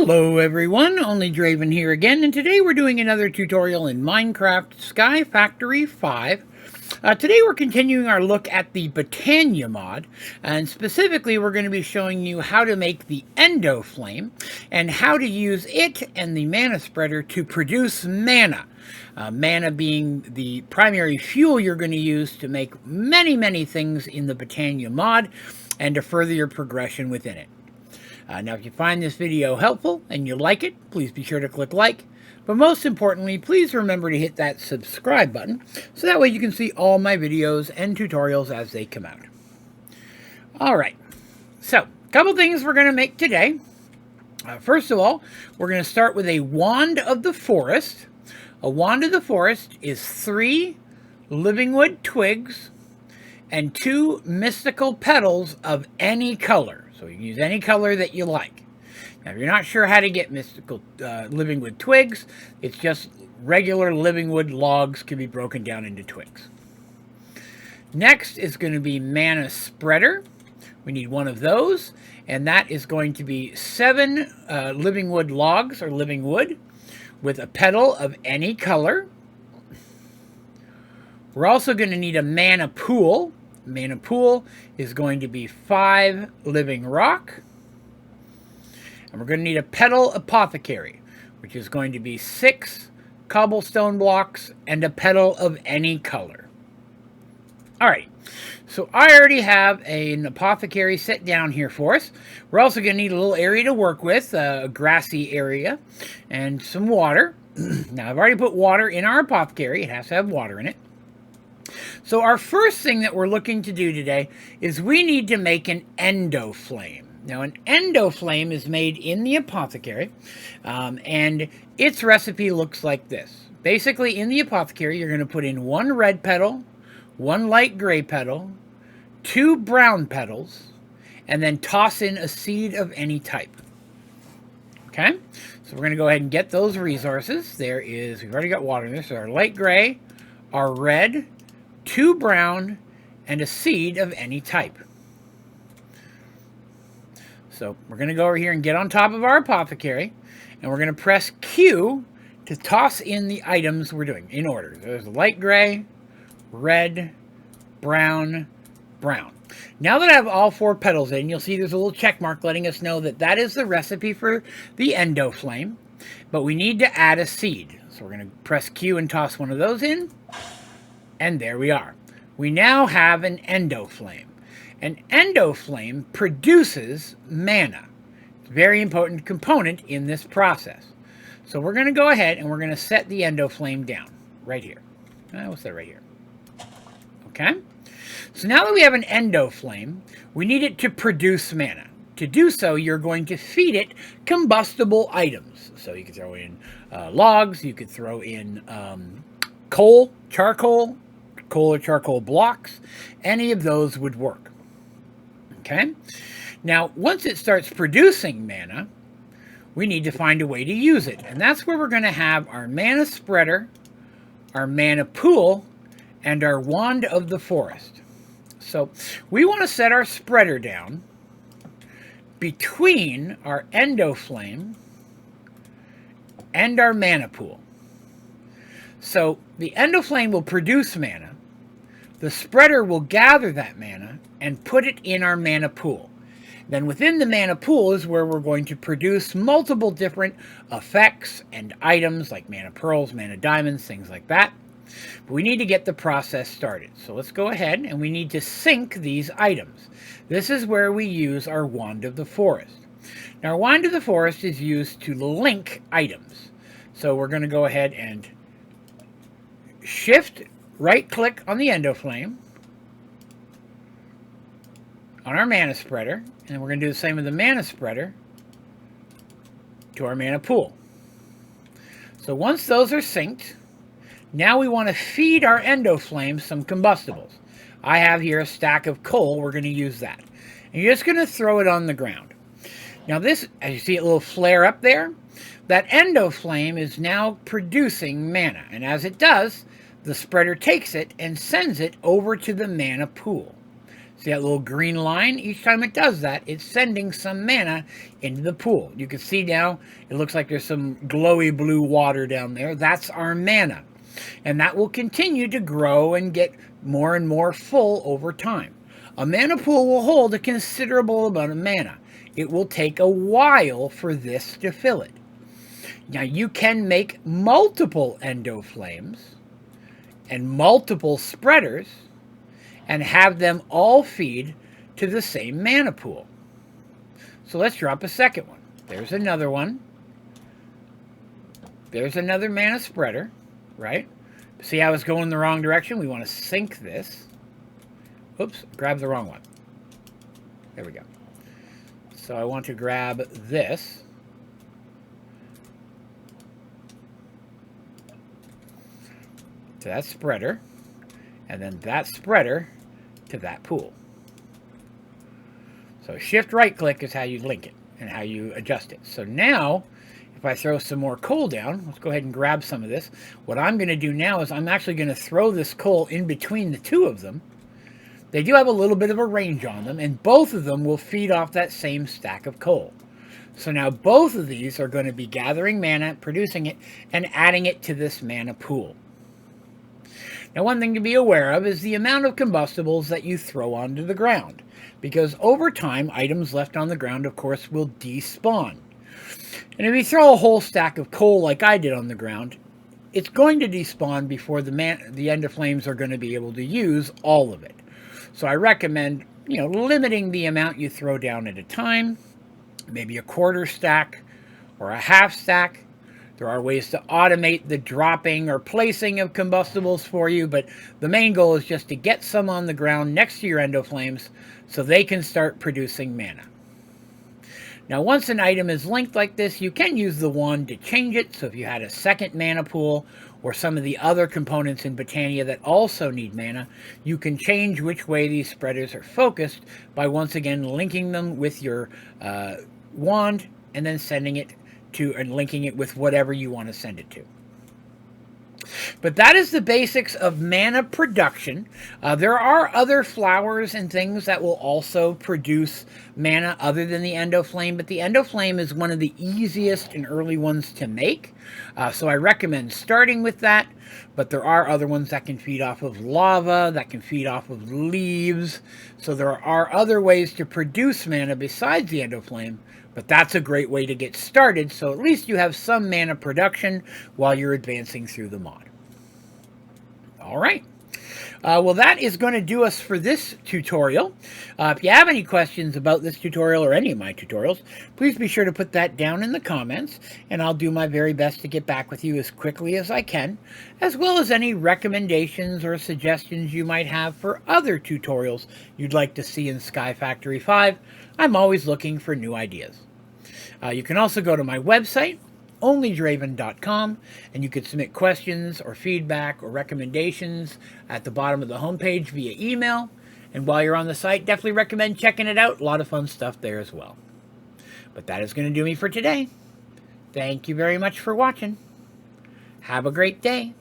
Hello everyone, Onlydraven here again, and today we're doing another tutorial in Minecraft Sky Factory 5. Today we're continuing our look at the Botania mod, and specifically we're going to be showing you how to make the Endoflame, and how to use it and the mana spreader to produce mana. Mana being the primary fuel you're going to use to make many things in the Botania mod, and to further your progression within it. Now, if you find this video helpful and you like it, please be sure to click like. But most importantly, please remember to hit that subscribe button, so that way you can see all my videos and tutorials as they come out. Alright, so a couple things we're going to make today. First of all, we're going to start with a Wand of the Forest. A Wand of the Forest is 3 living wood twigs and 2 mystical petals of any color. So you can use any color that you like. Now, if you're not sure how to get mystical living wood twigs, it's just regular living wood logs can be broken down into twigs. Next is going to be mana spreader. We need one of those, and that is going to be 7 living wood logs or living wood with a petal of any color. We're also going to need a mana pool. Mana pool is going to be 5 living rock. And we're going to need a petal apothecary, which is going to be 6 cobblestone blocks and a petal of any color. Alright, so I already have an apothecary set down here for us. We're also going to need a little area to work with, a grassy area, and some water. Now, I've already put water in our apothecary. It has to have water in it. So our first thing that we're looking to do today is we need to make an Endoflame. Now, an Endoflame is made in the apothecary, and its recipe looks like this. Basically, in the apothecary, you're going to put in 1 red petal, 1 light gray petal, 2 brown petals, and then toss in a seed of any type. Okay? So we're going to go ahead and get those resources. We've already got water in there, so our light gray, our red, 2 brown, and a seed of any type. So we're going to go over here and get on top of our apothecary, and we're going to press Q to toss in the items we're doing in order. There's light gray, red, brown, brown. Now that I have all 4 petals in, you'll see there's a little check mark letting us know that that is the recipe for the Endoflame, but we need to add a seed. So we're going to press Q and toss one of those in. And there we are. We now have an Endoflame. An Endoflame produces mana. It's a very important component in this process. So we're going to go ahead and we're going to set the Endoflame down right here. We'll set it right here. Okay? So now that we have an Endoflame, we need it to produce mana. To do so, you're going to feed it combustible items. So you could throw in logs, you could throw in coal, charcoal, coal or charcoal blocks. Any of those would work. Okay? Now, once it starts producing mana, we need to find a way to use it. And that's where we're going to have our mana spreader, our mana pool, and our Wand of the Forest. So we want to set our spreader down between our Endoflame and our mana pool. So the Endoflame will produce mana. The spreader will gather that mana and put it in our mana pool. Then within the mana pool is where we're going to produce multiple different effects and items like mana pearls, mana diamonds, things like that. But we need to get the process started. So let's go ahead and we need to sync these items. This is where we use our Wand of the Forest. Now, our Wand of the Forest is used to link items. So we're going to go ahead and shift right click on the Endoflame on our mana spreader, and we're going to do the same with the mana spreader to our mana pool. So once those are synced, now we want to feed our Endoflame some combustibles. I have here a stack of coal. We're going to use that. And you're just going to throw it on the ground. Now this, as you see a little flare up there, that Endoflame is now producing mana. And as it does, the spreader takes it and sends it over to the mana pool. See that little green line? Each time it does that, it's sending some mana into the pool. You can see now, it looks like there's some glowy blue water down there. That's our mana. And that will continue to grow and get more and more full over time. A mana pool will hold a considerable amount of mana. It will take a while for this to fill it. Now, you can make multiple Endoflames and multiple spreaders and have them all feed to the same mana pool. So let's drop a second one. There's another one. There's another mana spreader, right? See how it's going the wrong direction? We want to sync this. Oops, grab the wrong one. There we go. So I want to grab this. To that spreader. And then that spreader to that pool. So shift right click is how you link it and how you adjust it. So now, if I throw some more coal down, let's go ahead and grab some of this. What I'm going to do now is I'm actually going to throw this coal in between the two of them. They do have a little bit of a range on them, and both of them will feed off that same stack of coal. So now both of these are going to be gathering mana, producing it, and adding it to this mana pool. Now, one thing to be aware of is the amount of combustibles that you throw onto the ground, because over time, items left on the ground, of course, will despawn. And if you throw a whole stack of coal like I did on the ground, it's going to despawn before the Endoflames are going to be able to use all of it. So I recommend, limiting the amount you throw down at a time, maybe a quarter stack or a half stack. There are ways to automate the dropping or placing of combustibles for you, but the main goal is just to get some on the ground next to your Endoflames so they can start producing mana. Now, once an item is linked like this, you can use the wand to change it. So if you had a second mana pool or some of the other components in Botania that also need mana, you can change which way these spreaders are focused by once again linking them with your wand and then sending it to and linking it with whatever you want to send it to. But that is the basics of mana production. There are other flowers and things that will also produce mana other than the Endoflame, but the Endoflame is one of the easiest and early ones to make. So I recommend starting with that, but there are other ones that can feed off of lava, that can feed off of leaves. So there are other ways to produce mana besides the Endoflame, but that's a great way to get started, so at least you have some mana production while you're advancing through the mod. All right. Well, that is going to do us for this tutorial. If you have any questions about this tutorial or any of my tutorials, please be sure to put that down in the comments, and I'll do my very best to get back with you as quickly as I can, as well as any recommendations or suggestions you might have for other tutorials you'd like to see in Sky Factory 5. I'm always looking for new ideas. You can also go to my website, Onlydraven.com, and you could submit questions or feedback or recommendations at the bottom of the homepage via email. And while you're on the site, definitely recommend checking it out. A lot of fun stuff there as well. But that is going to do me for today. Thank you very much for watching. Have a great day.